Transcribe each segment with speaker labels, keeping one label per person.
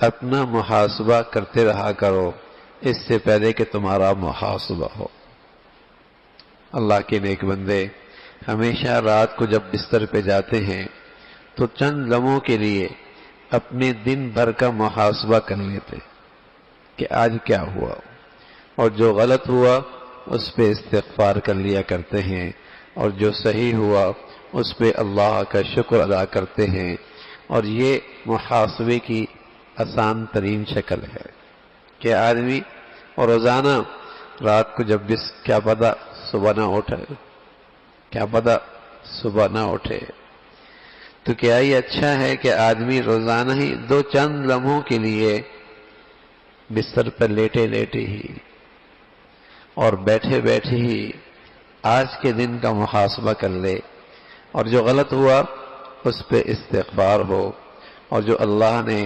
Speaker 1: اپنا محاسبہ کرتے رہا کرو اس سے پہلے کہ تمہارا محاسبہ ہو۔ اللہ کے نیک بندے ہمیشہ رات کو جب بستر پہ جاتے ہیں تو چند لمحوں کے لیے اپنے دن بھر کا محاسبہ کر لیتے کہ آج کیا ہوا، اور جو غلط ہوا اس پہ استغفار کر لیا کرتے ہیں، اور جو صحیح ہوا اس پہ اللہ کا شکر ادا کرتے ہیں۔ اور یہ محاسبے کی آسان ترین شکل ہے کہ آدمی اور روزانہ رات کو جب کیا پتہ صبح نہ اٹھے، کیا پتہ صبح نہ اٹھے، تو کیا ہی اچھا ہے کہ آدمی روزانہ ہی دو چند لمحوں کے لیے بستر پر لیٹے لیٹے ہی اور بیٹھے بیٹھے ہی آج کے دن کا محاسبہ کر لے، اور جو غلط ہوا اس پہ استغفار ہو، اور جو اللہ نے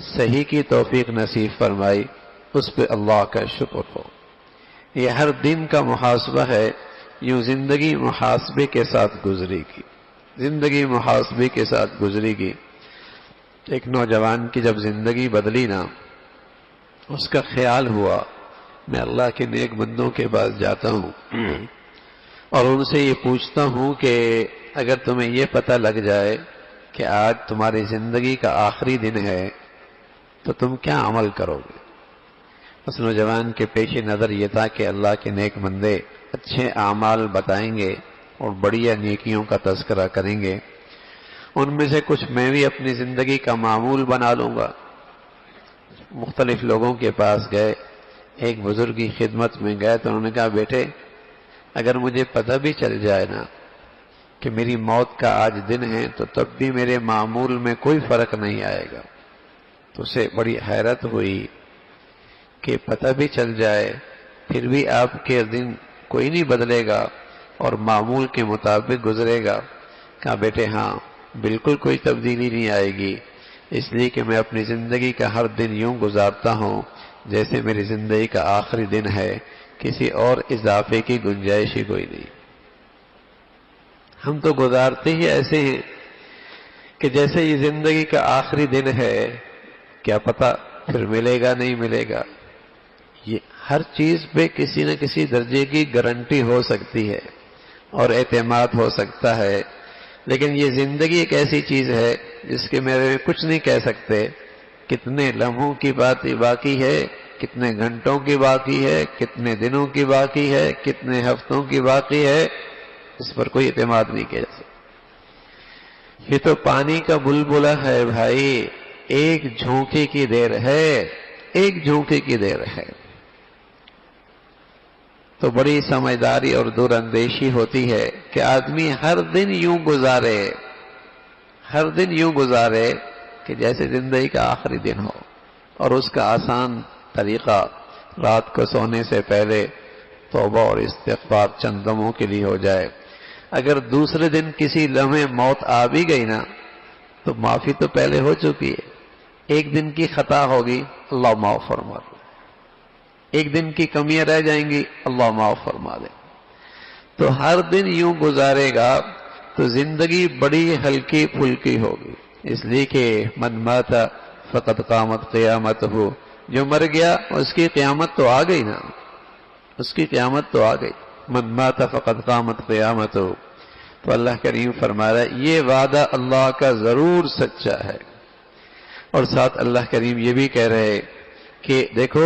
Speaker 1: صحیح کی توفیق نصیب فرمائی اس پہ اللہ کا شکر ہو۔ یہ ہر دن کا محاسبہ ہے، یوں زندگی محاسبے کے ساتھ گزرے گی، زندگی محاسبے کے ساتھ گزرے گی۔ ایک نوجوان کی جب زندگی بدلی نا، اس کا خیال ہوا میں اللہ کے نیک بندوں کے پاس جاتا ہوں اور ان سے یہ پوچھتا ہوں کہ اگر تمہیں یہ پتہ لگ جائے کہ آج تمہاری زندگی کا آخری دن ہے تو تم کیا عمل کرو گے؟ اس نوجوان کے پیش نظر یہ تھا کہ اللہ کے نیک بندے اچھے اعمال بتائیں گے اور بڑھیا نیکیوں کا تذکرہ کریں گے، ان میں سے کچھ میں بھی اپنی زندگی کا معمول بنا لوں گا۔ مختلف لوگوں کے پاس گئے، ایک بزرگ کی خدمت میں گئے تو انہوں نے کہا بیٹے اگر مجھے پتہ بھی چل جائے نا کہ میری موت کا آج دن ہے تو تب بھی میرے معمول میں کوئی فرق نہیں آئے گا۔ تو اسے بڑی حیرت ہوئی کہ پتہ بھی چل جائے پھر بھی آپ کے دن کوئی نہیں بدلے گا اور معمول کے مطابق گزرے گا۔ کہا بیٹے ہاں بالکل کوئی تبدیلی نہیں آئے گی، اس لیے کہ میں اپنی زندگی کا ہر دن یوں گزارتا ہوں جیسے میری زندگی کا آخری دن ہے، کسی اور اضافے کی گنجائش ہی کوئی نہیں۔ ہم تو گزارتے ہی ایسے ہیں کہ جیسے یہ زندگی کا آخری دن ہے، کیا پتہ پھر ملے گا نہیں ملے گا۔ یہ ہر چیز پہ کسی نہ کسی درجے کی گارنٹی ہو سکتی ہے اور اعتماد ہو سکتا ہے، لیکن یہ زندگی ایک ایسی چیز ہے جس کے میرے میں کچھ نہیں کہہ سکتے، کتنے لمحوں کی بات باقی ہے، کتنے گھنٹوں کی باقی ہے، کتنے دنوں کی باقی ہے، کتنے ہفتوں کی باقی ہے، اس پر کوئی اعتماد نہیں کیا جا سکتا۔ یہ تو پانی کا بلبلہ ہے بھائی، ایک جھونکے کی دیر ہے، ایک جھونکے کی دیر ہے۔ تو بڑی سمجھداری اور دور اندیشی ہوتی ہے کہ آدمی ہر دن یوں گزارے، ہر دن یوں گزارے کہ جیسے زندگی کا آخری دن ہو، اور اس کا آسان طریقہ رات کو سونے سے پہلے توبہ اور استغفار چند لمحوں کے لیے ہو جائے۔ اگر دوسرے دن کسی لمحے موت آ بھی گئی نا تو معافی تو پہلے ہو چکی ہے، ایک دن کی خطا ہوگی اللہ معاف فرما دے، ایک دن کی کمیاں رہ جائیں گی اللہ معاف فرما دے۔ تو ہر دن یوں گزارے گا تو زندگی بڑی ہلکی پھلکی ہوگی، اس لیے کہ من مات فقد قامت قیامت ہو، جو مر گیا اس کی قیامت تو آ گئی نا، اس کی قیامت تو آ گئی۔ من مات فقد قامت قیامت ہو، تو اللہ کریم فرما رہا ہے یہ وعدہ اللہ کا ضرور سچا ہے۔ اور ساتھ اللہ کریم یہ بھی کہہ رہے کہ دیکھو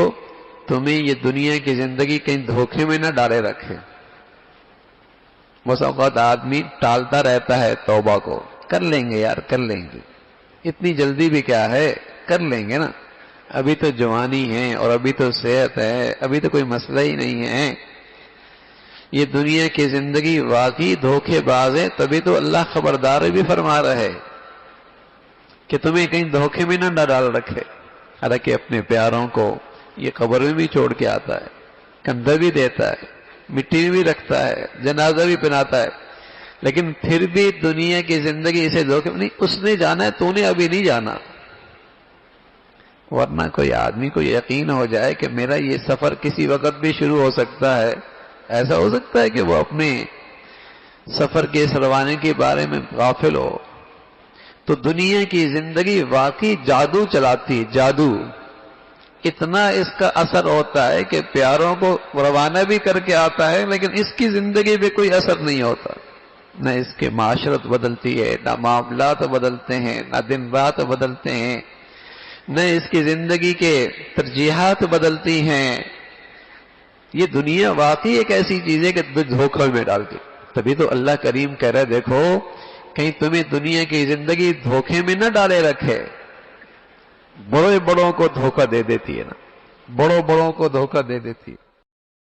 Speaker 1: تمہیں یہ دنیا کی زندگی کہیں دھوکے میں نہ ڈالے رکھے۔ بس اوقات آدمی ٹالتا رہتا ہے توبہ کو، کر لیں گے یار کر لیں گے، اتنی جلدی بھی کیا ہے، کر لیں گے نا، ابھی تو جوانی ہے اور ابھی تو صحت ہے، ابھی تو کوئی مسئلہ ہی نہیں ہے۔ یہ دنیا کی زندگی واقعی دھوکے باز ہے، تبھی تو اللہ خبردار بھی فرما رہا ہے کہ تمہیں کہیں دھوکے میں نہ ڈال رکھے۔ حالانکہ اپنے پیاروں کو یہ قبر میں بھی چھوڑ کے آتا ہے، کندھا بھی دیتا ہے، مٹی میں بھی رکھتا ہے، جنازہ بھی پہناتا ہے، لیکن پھر بھی دنیا کی زندگی اسے دھوکے میں نہیں، اس نے جانا ہے تو نے ابھی نہیں جانا۔ ورنہ کوئی آدمی کو یقین ہو جائے کہ میرا یہ سفر کسی وقت بھی شروع ہو سکتا ہے، ایسا ہو سکتا ہے کہ وہ اپنے سفر کے اس روانے کے بارے میں غافل ہو۔ تو دنیا کی زندگی واقعی جادو چلاتی، جادو اتنا اس کا اثر ہوتا ہے کہ پیاروں کو روانہ بھی کر کے آتا ہے، لیکن اس کی زندگی پہ کوئی اثر نہیں ہوتا، نہ اس کے معاشرت بدلتی ہے، نہ معاملات بدلتے ہیں، نہ دن رات بدلتے ہیں، نہ اس کی زندگی کے ترجیحات بدلتی ہیں۔ یہ دنیا واقعی ایک ایسی چیز ہے کہ دھوکے میں ڈالتی، تبھی تو اللہ کریم کہہ رہے دیکھو کہیں تمہیں دنیا کی زندگی دھوکے میں نہ ڈالے رکھے۔ بڑوں کو دھوکہ دے دیتی ہے نا، بڑوں کو دھوکہ دے دیتی ہے۔